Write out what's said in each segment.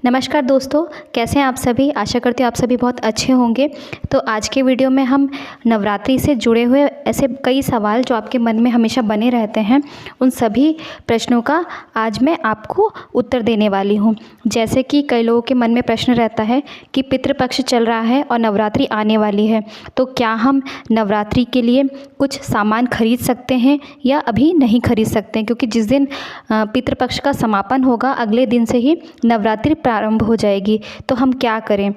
नमस्कार दोस्तों, कैसे हैं आप सभी। आशा करती हूँ आप सभी बहुत अच्छे होंगे। तो आज के वीडियो में हम नवरात्रि से जुड़े हुए ऐसे कई सवाल जो आपके मन में हमेशा बने रहते हैं, उन सभी प्रश्नों का आज मैं आपको उत्तर देने वाली हूँ। जैसे कि कई लोगों के मन में प्रश्न रहता है कि पितृपक्ष चल रहा है और नवरात्रि आने वाली है, तो क्या हम नवरात्रि के लिए कुछ सामान खरीद सकते हैं या अभी नहीं खरीद सकते हैं, क्योंकि जिस दिन पितृपक्ष का समापन होगा अगले दिन से ही नवरात्रि प्रारंभ हो जाएगी। तो हम क्या करें,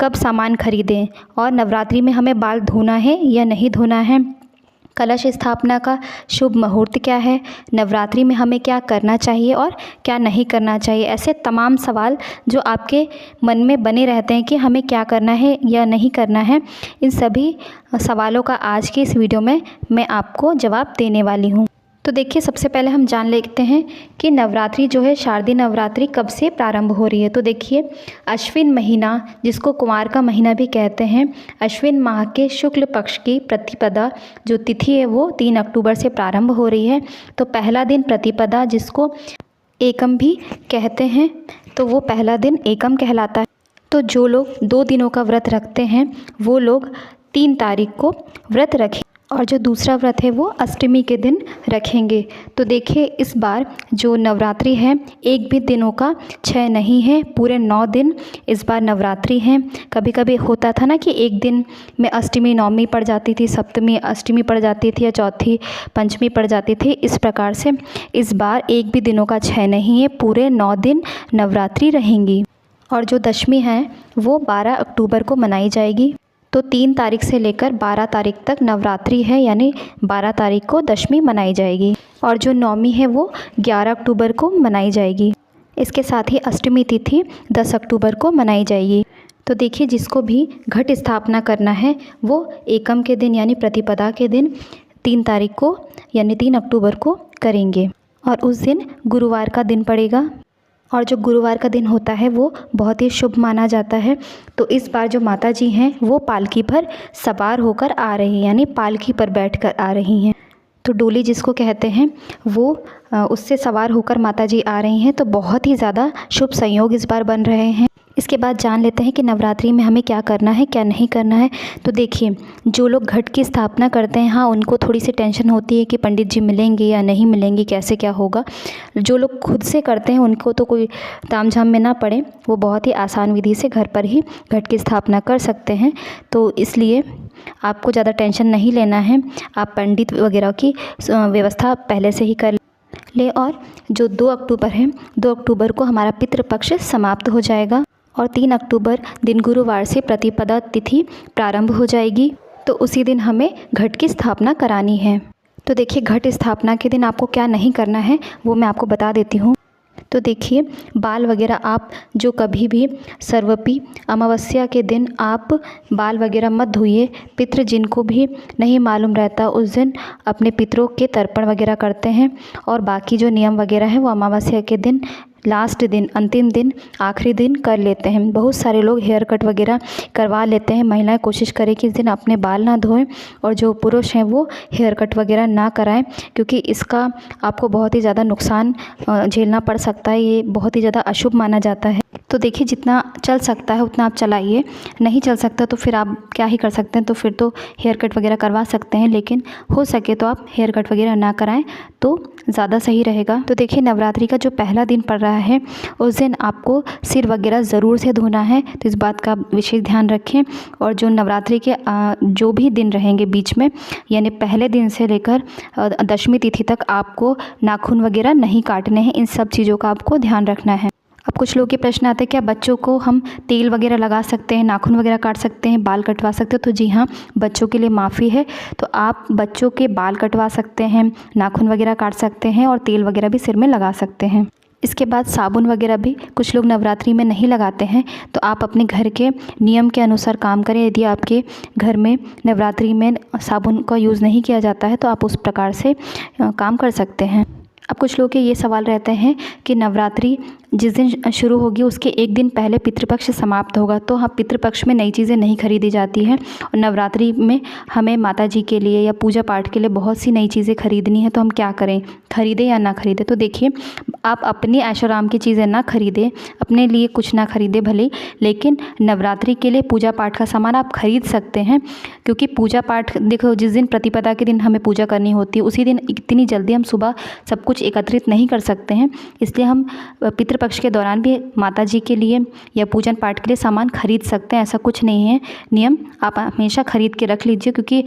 कब सामान खरीदें और नवरात्रि में हमें बाल धोना है या नहीं धोना है, कलश स्थापना का शुभ मुहूर्त क्या है, नवरात्रि में हमें क्या करना चाहिए और क्या नहीं करना चाहिए, ऐसे तमाम सवाल जो आपके मन में बने रहते हैं कि हमें क्या करना है या नहीं करना है, इन सभी सवालों का आज की इस वीडियो में मैं आपको जवाब देने वाली हूँ। तो देखिए, सबसे पहले हम जान लेते हैं कि नवरात्रि जो है, शारदीय नवरात्रि कब से प्रारंभ हो रही है। तो देखिए, अश्विन महीना, जिसको कुमार का महीना भी कहते हैं, अश्विन माह के शुक्ल पक्ष की प्रतिपदा जो तिथि है वो 3 अक्टूबर से प्रारंभ हो रही है। तो पहला दिन प्रतिपदा, जिसको एकम भी कहते हैं, तो वो पहला दिन एकम कहलाता है। तो जो लोग 2 दिनों का व्रत रखते हैं वो लोग 3 तारीख को व्रत रखें, और जो दूसरा व्रत है वो अष्टमी के दिन रखेंगे। तो देखिए, इस बार जो नवरात्रि है एक भी दिनों का 6 नहीं है, पूरे 9 दिन इस बार नवरात्रि हैं। कभी कभी होता था ना कि एक दिन में अष्टमी नवमी पड़ जाती थी, सप्तमी अष्टमी पड़ जाती थी या चौथी पंचमी पड़ जाती थी। इस प्रकार से इस बार एक भी दिनों का 6 नहीं है, पूरे 9 दिन नवरात्रि रहेंगी। और जो दशमी है वो 12 अक्टूबर को मनाई जाएगी। तो 3 तारीख से लेकर 12 तारीख तक नवरात्रि है, यानी 12 तारीख को दशमी मनाई जाएगी। और जो नवमी है वो 11 अक्टूबर को मनाई जाएगी। इसके साथ ही अष्टमी तिथि 10 अक्टूबर को मनाई जाएगी। तो देखिए, जिसको भी घट स्थापना करना है वो एकम के दिन यानी प्रतिपदा के दिन 3 तारीख को यानी 3 अक्टूबर को करेंगे, और उस दिन गुरुवार का दिन पड़ेगा। और जो गुरुवार का दिन होता है वो बहुत ही शुभ माना जाता है। तो इस बार जो माता जी हैं वो पालकी पर सवार होकर आ रही हैं, यानी पालकी पर बैठकर आ रही हैं। तो डोली जिसको कहते हैं वो उससे सवार होकर माता जी आ रही हैं। तो बहुत ही ज़्यादा शुभ संयोग इस बार बन रहे हैं। इसके बाद जान लेते हैं कि नवरात्रि में हमें क्या करना है क्या नहीं करना है। तो देखिए, जो लोग घट की स्थापना करते हैं, हाँ, उनको थोड़ी सी टेंशन होती है कि पंडित जी मिलेंगे या नहीं मिलेंगे, कैसे क्या होगा। जो लोग खुद से करते हैं उनको तो कोई तामझाम में ना पड़े, वो बहुत ही आसान विधि से घर पर ही घट की स्थापना कर सकते हैं। तो इसलिए आपको ज़्यादा टेंशन नहीं लेना है, आप पंडित वगैरह की व्यवस्था पहले से ही कर ले। और जो 2 अक्टूबर है, 2 अक्टूबर को हमारा पितृपक्ष समाप्त हो जाएगा और 3 अक्टूबर दिन गुरुवार से प्रतिपदा तिथि प्रारंभ हो जाएगी। तो उसी दिन हमें घट की स्थापना करानी है। तो देखिए, घट स्थापना के दिन आपको क्या नहीं करना है वो मैं आपको बता देती हूँ। तो देखिए, बाल वगैरह आप जो कभी भी सर्वपी अमावस्या के दिन आप बाल वगैरह मत धोइए। पितृ जिनको भी नहीं मालूम रहता उस दिन अपने पितरों के तर्पण वगैरह करते हैं, और बाकी जो नियम वगैरह है वो अमावस्या के दिन लास्ट दिन, अंतिम दिन, आखिरी दिन कर लेते हैं। बहुत सारे लोग हेयर कट वगैरह करवा लेते हैं। महिलाएं कोशिश करें कि इस दिन अपने बाल ना धोएं, और जो पुरुष हैं वो हेयर कट वगैरह ना कराएं, क्योंकि इसका आपको बहुत ही ज़्यादा नुकसान झेलना पड़ सकता है। ये बहुत ही ज़्यादा अशुभ माना जाता है। तो देखिए, जितना चल सकता है उतना आप चलाइए, नहीं चल सकता तो फिर आप क्या ही कर सकते हैं। तो फिर तो हेयर कट वगैरह करवा सकते हैं, लेकिन हो सके तो आप हेयर कट वगैरह ना कराएं तो ज़्यादा सही रहेगा। तो देखिए, नवरात्रि का जो पहला दिन पड़ रहा है उस दिन आपको सिर वगैरह ज़रूर से धोना है, तो इस बात का विशेष ध्यान रखें। और जो नवरात्रि के जो भी दिन रहेंगे बीच में, यानी पहले दिन से लेकर दशमी तिथि तक आपको नाखून वगैरह नहीं काटने हैं। इन सब चीज़ों का आपको ध्यान रखना है। अब कुछ लोगों के प्रश्न आते हैं, क्या बच्चों को हम तेल वगैरह लगा सकते हैं, नाखून वगैरह काट सकते हैं, बाल कटवा सकते हैं? तो जी हाँ, बच्चों के लिए माफ़ी है। तो आप बच्चों के बाल कटवा सकते हैं, नाखून वगैरह काट सकते हैं, और तेल वगैरह भी सिर में लगा सकते हैं। इसके बाद साबुन वगैरह भी कुछ लोग नवरात्रि में नहीं लगाते हैं, तो आप अपने घर के नियम के अनुसार काम करें। यदि आपके घर में नवरात्रि में साबुन का यूज़ नहीं किया जाता है तो आप उस प्रकार से काम कर सकते हैं। अब कुछ लोग के ये सवाल रहते हैं कि नवरात्रि जिस दिन शुरू होगी उसके एक दिन पहले पितृपक्ष समाप्त होगा। तो हाँ, पितृपक्ष में नई चीज़ें नहीं खरीदी जाती हैं और नवरात्रि में हमें माता जी के लिए या पूजा पाठ के लिए बहुत सी नई चीज़ें खरीदनी है। तो हम क्या करें, खरीदें या ना खरीदें? तो देखिए, आप अपनी ऐशोआराम की चीज़ें ना खरीदें, अपने लिए कुछ ना खरीदें भले, लेकिन नवरात्रि के लिए पूजा पाठ का सामान आप खरीद सकते हैं। क्योंकि पूजा पाठ देखो, जिस दिन प्रतिपदा के दिन हमें पूजा करनी होती है उसी दिन इतनी जल्दी हम सुबह सब कुछ एकत्रित नहीं कर सकते हैं। इसलिए हम पितृपक्ष के दौरान भी माता जी के लिए या पूजन पाठ के लिए सामान खरीद सकते हैं। ऐसा कुछ नहीं है नियम, आप हमेशा खरीद के रख लीजिए, क्योंकि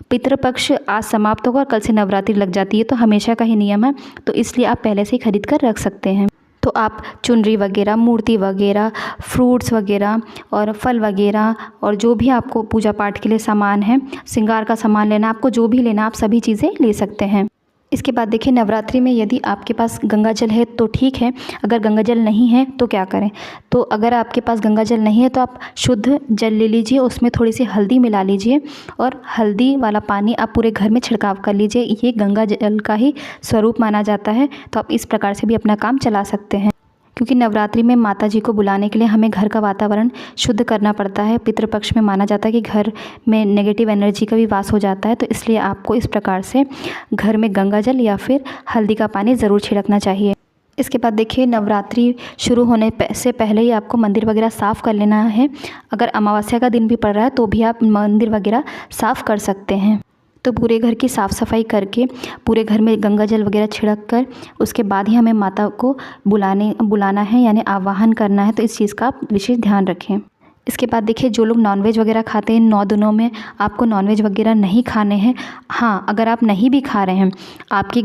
पितृपक्ष आज समाप्त होगा और कल से नवरात्रि लग जाती है, तो हमेशा का ही नियम है। तो इसलिए आप पहले से ही खरीद कर रख सकते हैं। तो आप चुनरी वगैरह, मूर्ति वगैरह, फ्रूट्स वगैरह और फल वगैरह और जो भी आपको पूजा पाठ के लिए सामान है, श्रृंगार का सामान लेना, आपको जो भी लेना आप सभी चीज़ें ले सकते हैं। इसके बाद देखिए, नवरात्रि में यदि आपके पास गंगा जल है तो ठीक है, अगर गंगा जल नहीं है तो क्या करें? तो अगर आपके पास गंगा जल नहीं है तो आप शुद्ध जल ले लीजिए, उसमें थोड़ी सी हल्दी मिला लीजिए और हल्दी वाला पानी आप पूरे घर में छिड़काव कर लीजिए। ये गंगा जल का ही स्वरूप माना जाता है। तो आप इस प्रकार से भी अपना काम चला सकते हैं, क्योंकि नवरात्रि में माता जी को बुलाने के लिए हमें घर का वातावरण शुद्ध करना पड़ता है। पितृपक्ष में माना जाता है कि घर में नेगेटिव एनर्जी का भी वास हो जाता है। तो इसलिए आपको इस प्रकार से घर में गंगा जल या फिर हल्दी का पानी ज़रूर छिड़कना चाहिए। इसके बाद देखिए, नवरात्रि शुरू होने से पहले ही आपको मंदिर वगैरह साफ़ कर लेना है। अगर अमावस्या का दिन भी पड़ रहा है तो भी आप मंदिर वगैरह साफ़ कर सकते हैं। तो पूरे घर की साफ़ सफाई करके पूरे घर में गंगा जल वगैरह छिड़क कर उसके बाद ही हमें माता को बुलाना है, यानी आवाहन करना है। तो इस चीज़ का आप विशेष ध्यान रखें। इसके बाद देखिए, जो लोग नॉनवेज वगैरह खाते हैं, 9 दिनों में आपको नॉनवेज वगैरह नहीं खाने हैं। हाँ, अगर आप नहीं भी खा रहे हैं, आपकी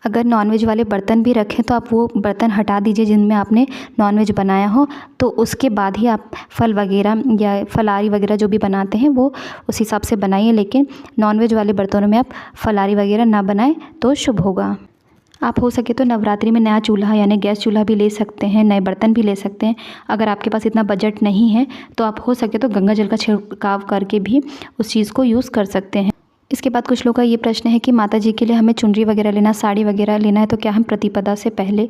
अगर नॉनवेज वाले बर्तन भी रखें तो आप वो बर्तन हटा दीजिए जिनमें आपने नॉनवेज बनाया हो। तो उसके बाद ही आप फल वगैरह या फलारी वगैरह जो भी बनाते हैं वो उस हिसाब से बनाइए, लेकिन नॉनवेज वाले बर्तनों में आप फलारी वगैरह ना बनाएं तो शुभ होगा। आप हो सके तो नवरात्रि में नया चूल्हा यानी गैस चूल्हा भी ले सकते हैं, नए बर्तन भी ले सकते हैं। अगर आपके पास इतना बजट नहीं है तो आप हो सके तो गंगा जल का छिड़काव करके भी उस चीज़ को यूज़ कर सकते हैं। इसके बाद कुछ लोगों का ये प्रश्न है कि माता जी के लिए हमें चुनरी वगैरह लेना, साड़ी वगैरह लेना है, तो क्या हम प्रतिपदा से पहले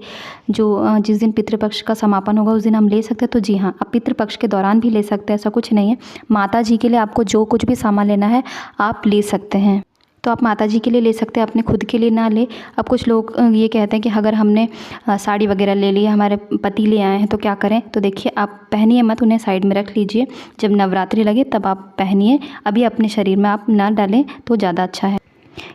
जो जिस दिन पितृपक्ष का समापन होगा उस दिन हम ले सकते हैं? तो जी हाँ, आप पितृपक्ष के दौरान भी ले सकते हैं, ऐसा कुछ नहीं है। माता जी के लिए आपको जो कुछ भी सामान लेना है आप ले सकते हैं। तो आप माता जी के लिए ले सकते हैं, अपने खुद के लिए ना ले। अब कुछ लोग ये कहते हैं कि अगर हमने साड़ी वगैरह ले ली, हमारे पति ले आए हैं तो क्या करें? तो देखिए, आप पहनिए मत, उन्हें साइड में रख लीजिए। जब नवरात्रि लगे तब आप पहनिए, अभी अपने शरीर में आप ना डालें तो ज़्यादा अच्छा है।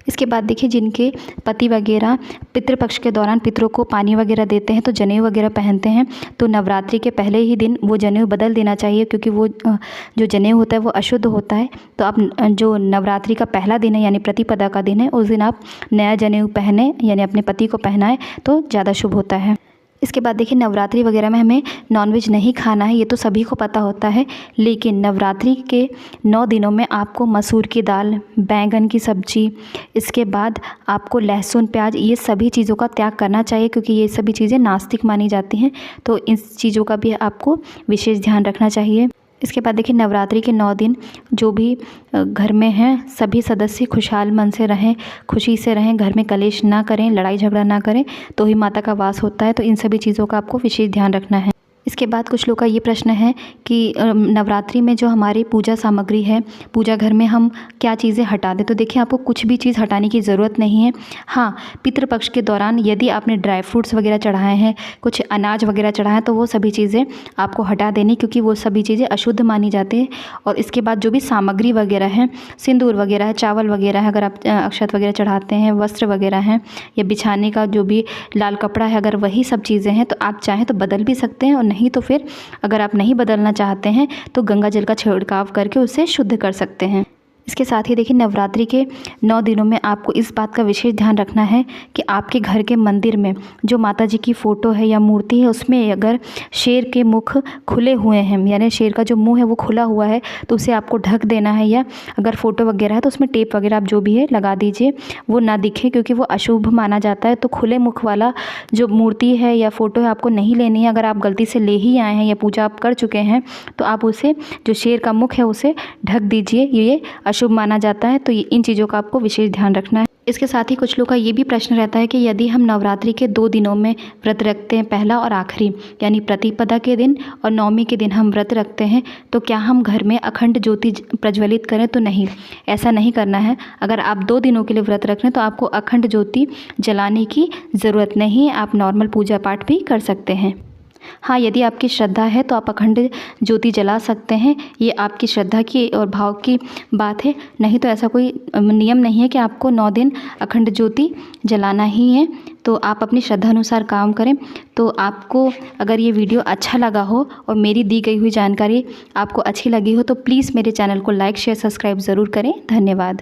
इसके बाद देखिए, जिनके पति वगैरह पितृपक्ष के दौरान पितरों को पानी वगैरह देते हैं तो जनेऊ वगैरह पहनते हैं, तो नवरात्रि के पहले ही दिन वो जनेऊ बदल देना चाहिए, क्योंकि वो जो जनेऊ होता है वो अशुद्ध होता है। तो आप जो नवरात्रि का पहला दिन है यानी प्रतिपदा का दिन है, उस दिन आप नया जनेऊ पहने यानी अपने पति को पहनाएं तो ज़्यादा शुभ होता है। इसके बाद देखिए, नवरात्रि वगैरह में हमें नॉनवेज नहीं खाना है, ये तो सभी को पता होता है। लेकिन नवरात्रि के 9 दिनों में आपको मसूर की दाल, बैंगन की सब्जी, इसके बाद आपको लहसुन, प्याज, ये सभी चीज़ों का त्याग करना चाहिए, क्योंकि ये सभी चीज़ें नास्तिक मानी जाती हैं। तो इन चीज़ों का भी आपको विशेष ध्यान रखना चाहिए। इसके बाद देखिए, नवरात्रि के 9 दिन जो भी घर में हैं सभी सदस्य खुशहाल मन से रहें, खुशी से रहें, घर में कलेश ना करें, लड़ाई झगड़ा ना करें, तो ही माता का वास होता है। तो इन सभी चीज़ों का आपको विशेष ध्यान रखना है। इसके बाद कुछ लोग का ये प्रश्न है कि नवरात्रि में जो हमारी पूजा सामग्री है, पूजा घर में हम क्या चीज़ें हटा दें? तो देखिए, आपको कुछ भी चीज़ हटाने की ज़रूरत नहीं है। हाँ, पितृपक्ष के दौरान यदि आपने ड्राई फ्रूट्स वगैरह चढ़ाए हैं, कुछ अनाज वगैरह चढ़ाए हैं, तो वो सभी चीज़ें आपको हटा देनी, क्योंकि वो सभी चीज़ें अशुद्ध मानी जाती हैं। और इसके बाद जो भी सामग्री वगैरह है, सिंदूर वगैरह है, चावल वगैरह है, अगर आप अक्षत वगैरह चढ़ाते हैं, वस्त्र वगैरह हैं, या बिछाने का जो भी लाल कपड़ा है, अगर वही सब चीज़ें हैं तो आप चाहें तो बदल भी सकते हैं, और नहीं तो फिर अगर आप नहीं बदलना चाहते हैं तो गंगा जल का छिड़काव करके उसे शुद्ध कर सकते हैं। इसके साथ ही देखिए, नवरात्रि के 9 दिनों में आपको इस बात का विशेष ध्यान रखना है कि आपके घर के मंदिर में जो माता जी की फ़ोटो है या मूर्ति है, उसमें अगर शेर के मुख खुले हुए हैं, यानी शेर का जो मुंह है वो खुला हुआ है, तो उसे आपको ढक देना है। या अगर फ़ोटो वगैरह है तो उसमें टेप वगैरह आप जो भी है लगा दीजिए, वो ना दिखे, क्योंकि वो अशुभ माना जाता है। तो खुले मुख वाला जो मूर्ति है या फ़ोटो है आपको नहीं लेनी है। अगर आप गलती से ले ही आए हैं या पूजा आप कर चुके हैं तो आप उसे, जो शेर का मुख है, उसे ढक दीजिए। ये अशुभ माना जाता है। तो इन चीज़ों का आपको विशेष ध्यान रखना है। इसके साथ ही कुछ लोग का ये भी प्रश्न रहता है कि यदि हम नवरात्रि के 2 दिनों में व्रत रखते हैं, पहला और आखिरी, यानी प्रतिपदा के दिन और नवमी के दिन हम व्रत रखते हैं, तो क्या हम घर में अखंड ज्योति प्रज्वलित करें? तो नहीं, ऐसा नहीं करना है। अगर आप 2 दिनों के लिए व्रत रख रहे हैं तो आपको अखंड ज्योति जलाने की ज़रूरत नहीं है, आप नॉर्मल पूजा पाठ भी कर सकते हैं। हाँ, यदि आपकी श्रद्धा है तो आप अखंड ज्योति जला सकते हैं, ये आपकी श्रद्धा की और भाव की बात है। नहीं तो ऐसा कोई नियम नहीं है कि आपको 9 दिन अखंड ज्योति जलाना ही है। तो आप अपनी श्रद्धा अनुसार काम करें। तो आपको अगर ये वीडियो अच्छा लगा हो और मेरी दी गई हुई जानकारी आपको अच्छी लगी हो तो प्लीज़ मेरे चैनल को लाइक शेयर सब्सक्राइब ज़रूर करें। धन्यवाद।